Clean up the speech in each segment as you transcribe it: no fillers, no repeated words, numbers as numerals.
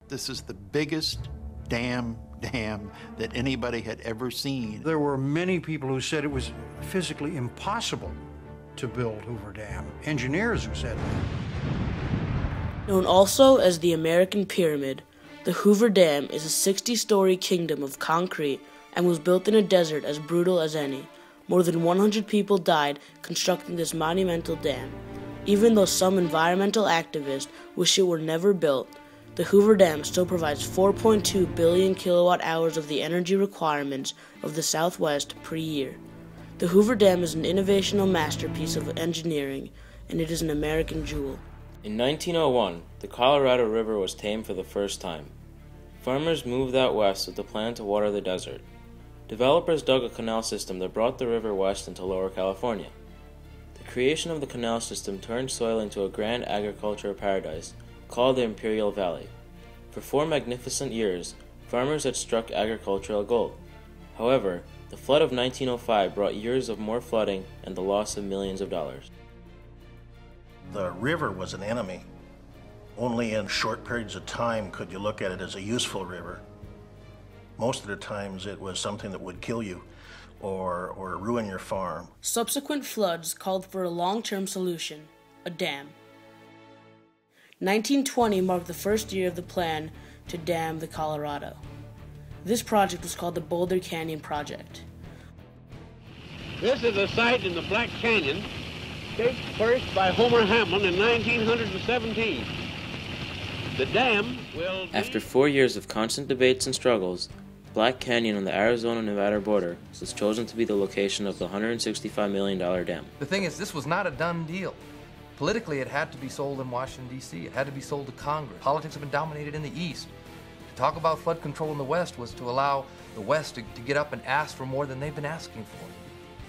This is the biggest dam that anybody had ever seen. There were many people who said it was physically impossible to build Hoover Dam. Engineers who said that. Known also as the American Pyramid, the Hoover Dam is a 60-story kingdom of concrete and was built in a desert as brutal as any. More than 100 people died constructing this monumental dam. Even though some environmental activists wish it were never built, the Hoover Dam still provides 4.2 billion kilowatt hours of the energy requirements of the Southwest per year. The Hoover Dam is an innovational masterpiece of engineering, and it is an American jewel. In 1901, the Colorado River was tamed for the first time. Farmers moved out west with the plan to water the desert. Developers dug a canal system that brought the river west into Lower California. The creation of the canal system turned soil into a grand agricultural paradise called the Imperial Valley. For 4 magnificent years, farmers had struck agricultural gold. However, the flood of 1905 brought years of more flooding and the loss of millions of dollars. The river was an enemy. Only in short periods of time could you look at it as a useful river. Most of the times it was something that would kill you or ruin your farm. Subsequent floods called for a long-term solution, a dam. 1920 marked the first year of the plan to dam the Colorado. This project was called the Boulder Canyon Project. This is a site in the Black Canyon, shaped first by Homer Hamlin in 1917. The dam will be... After 4 years of constant debates and struggles, Black Canyon on the Arizona-Nevada border was chosen to be the location of the $165 million dam. The thing is, this was not a done deal. Politically, it had to be sold in Washington, D.C. It had to be sold to Congress. Politics have been dominated in the East. To talk about flood control in the West was to allow the West to get up and ask for more than they've been asking for.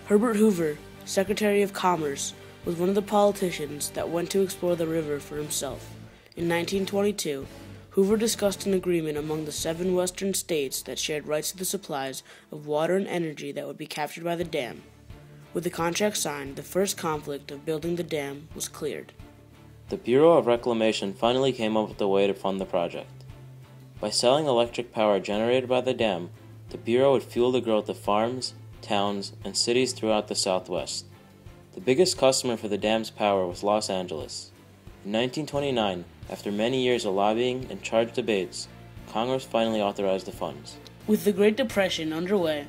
Herbert Hoover, Secretary of Commerce, was one of the politicians that went to explore the river for himself. In 1922, Hoover discussed an agreement among the 7 western states that shared rights to the supplies of water and energy that would be captured by the dam. With the contract signed, the first conflict of building the dam was cleared. The Bureau of Reclamation finally came up with a way to fund the project. By selling electric power generated by the dam, the Bureau would fuel the growth of farms, towns, and cities throughout the Southwest. The biggest customer for the dam's power was Los Angeles. In 1929, after many years of lobbying and charged debates, Congress finally authorized the funds. With the Great Depression underway,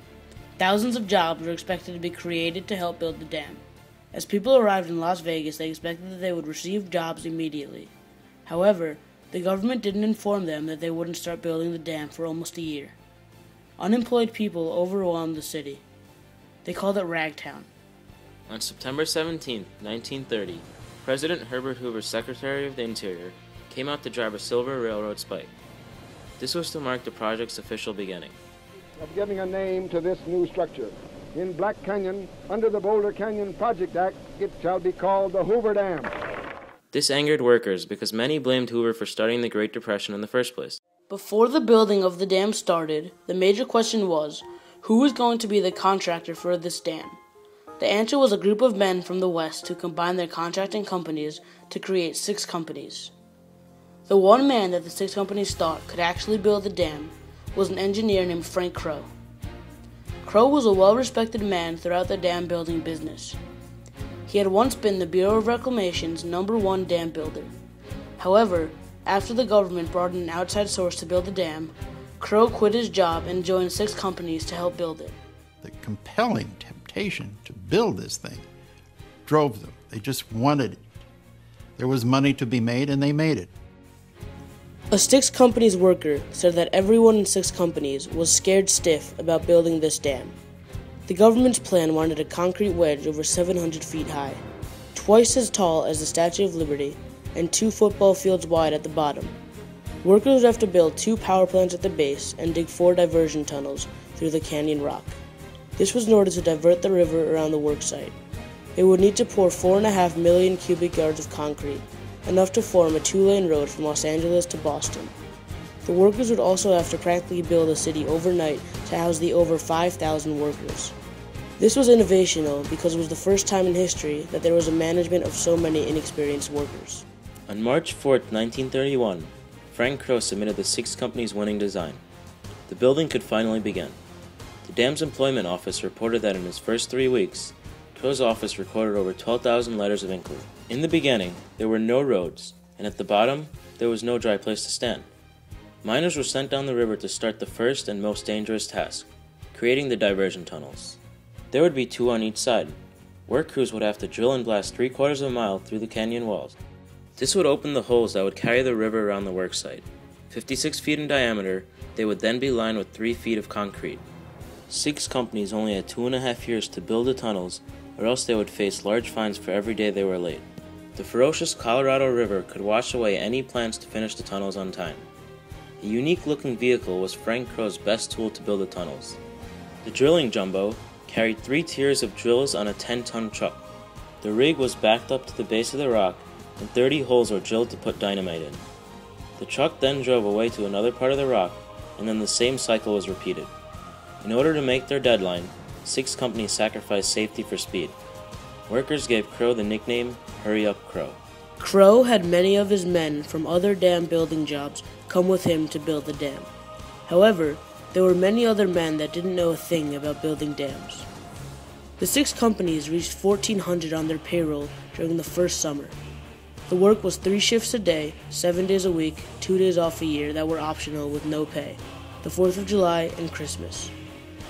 thousands of jobs were expected to be created to help build the dam. As people arrived in Las Vegas, they expected that they would receive jobs immediately. However, the government didn't inform them that they wouldn't start building the dam for almost a year. Unemployed people overwhelmed the city. They called it Ragtown. On September 17, 1930, President Herbert Hoover, Secretary of the Interior, came out to drive a silver railroad spike. This was to mark the project's official beginning. Of giving a name to this new structure. In Black Canyon, under the Boulder Canyon Project Act, it shall be called the Hoover Dam. This angered workers because many blamed Hoover for starting the Great Depression in the first place. Before the building of the dam started, the major question was, who was going to be the contractor for this dam? The answer was a group of men from the West who combined their contracting companies to create 6 companies. The one man that the 6 companies thought could actually build the dam was an engineer named Frank Crow. Crow was a well-respected man throughout the dam building business. He had once been the Bureau of Reclamation's #1 dam builder. However, after the government brought in an outside source to build the dam, Crow quit his job and joined 6 companies to help build it. The compelling temptation to build this thing drove them. They just wanted it. There was money to be made, and they made it. A 6 companies worker said that everyone in 6 companies was scared stiff about building this dam. The government's plan wanted a concrete wedge over 700 feet high, twice as tall as the Statue of Liberty, and 2 football fields wide at the bottom. Workers would have to build 2 power plants at the base and dig 4 diversion tunnels through the canyon rock. This was in order to divert the river around the worksite. They would need to pour 4.5 million cubic yards of concrete, enough to form a 2-lane road from Los Angeles to Boston. The workers would also have to practically build a city overnight to house the over 5,000 workers. This was innovational because it was the first time in history that there was a management of so many inexperienced workers. On March 4, 1931, Frank Crowe submitted the 6 companies' winning design. The building could finally begin. The dam's employment office reported that in his first 3 weeks, Crowe's office recorded over 12,000 letters of inquiry. In the beginning, there were no roads, and at the bottom, there was no dry place to stand. Miners were sent down the river to start the first and most dangerous task, creating the diversion tunnels. There would be 2 on each side. Work crews would have to drill and blast 3/4 of a mile through the canyon walls. This would open the holes that would carry the river around the work site. 56 feet in diameter, they would then be lined with 3 feet of concrete. 6 companies only had 2.5 years to build the tunnels, or else they would face large fines for every day they were late. The ferocious Colorado River could wash away any plans to finish the tunnels on time. A unique-looking vehicle was Frank Crowe's best tool to build the tunnels. The drilling jumbo carried 3 tiers of drills on a 10-ton truck. The rig was backed up to the base of the rock, and 30 holes were drilled to put dynamite in. The truck then drove away to another part of the rock, and then the same cycle was repeated. In order to make their deadline, 6 companies sacrificed safety for speed. Workers gave Crowe the nickname Hurry Up Crowe. Crowe had many of his men from other dam building jobs come with him to build the dam. However, there were many other men that didn't know a thing about building dams. The 6 companies reached 1,400 on their payroll during the first summer. The work was 3 shifts a day, 7 days a week, 2 days off a year that were optional with no pay, the 4th of July and Christmas.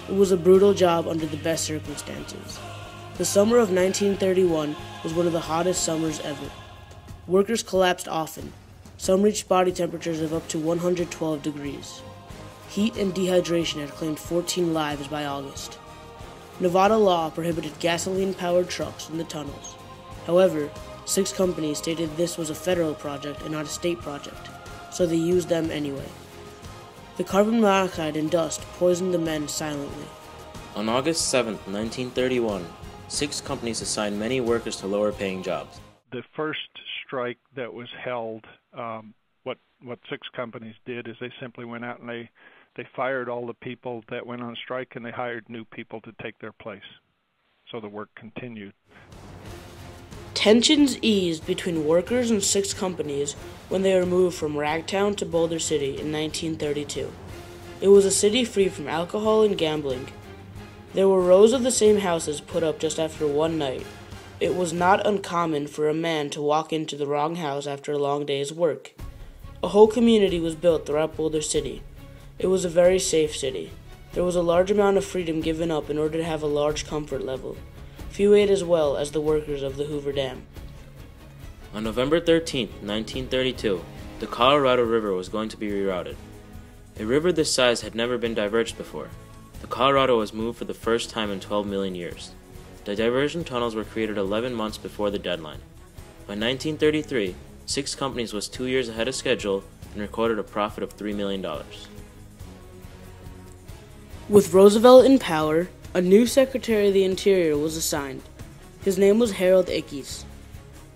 It was a brutal job under the best circumstances. The summer of 1931 was one of the hottest summers ever. Workers collapsed often. Some reached body temperatures of up to 112 degrees. Heat and dehydration had claimed 14 lives by August. Nevada law prohibited gasoline-powered trucks in the tunnels. However, 6 companies stated this was a federal project and not a state project, so they used them anyway. The carbon monoxide and dust poisoned the men silently. On August 7, 1931, 6 companies assigned many workers to lower-paying jobs. The first strike that was held, what 6 companies did is they simply went out and they fired all the people that went on strike, and they hired new people to take their place. So the work continued. Tensions eased between workers and 6 companies when they were moved from Ragtown to Boulder City in 1932. It was a city free from alcohol and gambling. There were rows of the same houses put up just after one night. It was not uncommon for a man to walk into the wrong house after a long day's work. A whole community was built throughout Boulder City. It was a very safe city. There was a large amount of freedom given up in order to have a large comfort level. Few ate as well as the workers of the Hoover Dam. On November 13, 1932, the Colorado River was going to be rerouted. A river this size had never been diverged before. The Colorado was moved for the first time in 12 million years. The diversion tunnels were created 11 months before the deadline. By 1933, 6 companies was 2 years ahead of schedule and recorded a profit of $3 million. With Roosevelt in power, a new Secretary of the Interior was assigned. His name was Harold Ickes.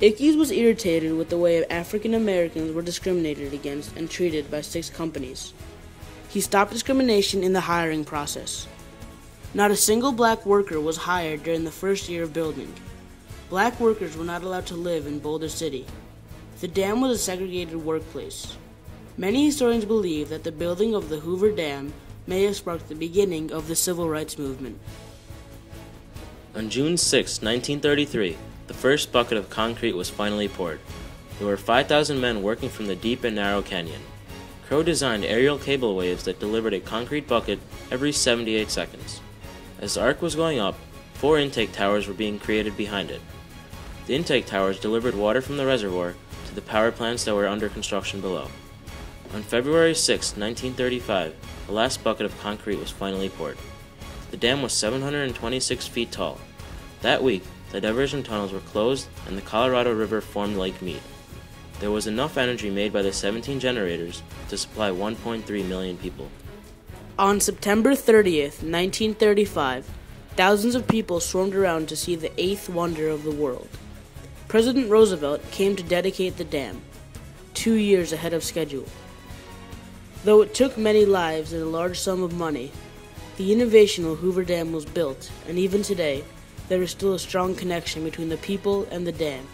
Ickes was irritated with the way African Americans were discriminated against and treated by 6 companies. He stopped discrimination in the hiring process. Not a single black worker was hired during the first year of building. Black workers were not allowed to live in Boulder City. The dam was a segregated workplace. Many historians believe that the building of the Hoover Dam may have sparked the beginning of the civil rights movement. On June 6, 1933, the first bucket of concrete was finally poured. There were 5,000 men working from the deep and narrow canyon. Crowe designed aerial cable waves that delivered a concrete bucket every 78 seconds. As the arc was going up, 4 intake towers were being created behind it. The intake towers delivered water from the reservoir to the power plants that were under construction below. On February 6, 1935, the last bucket of concrete was finally poured. The dam was 726 feet tall. That week, the diversion tunnels were closed and the Colorado River formed Lake Mead. There was enough energy made by the 17 generators to supply 1.3 million people. On September 30th, 1935, thousands of people swarmed around to see the 8th wonder of the world. President Roosevelt came to dedicate the dam, 2 years ahead of schedule. Though it took many lives and a large sum of money, the innovational Hoover Dam was built, and even today, there is still a strong connection between the people and the dam,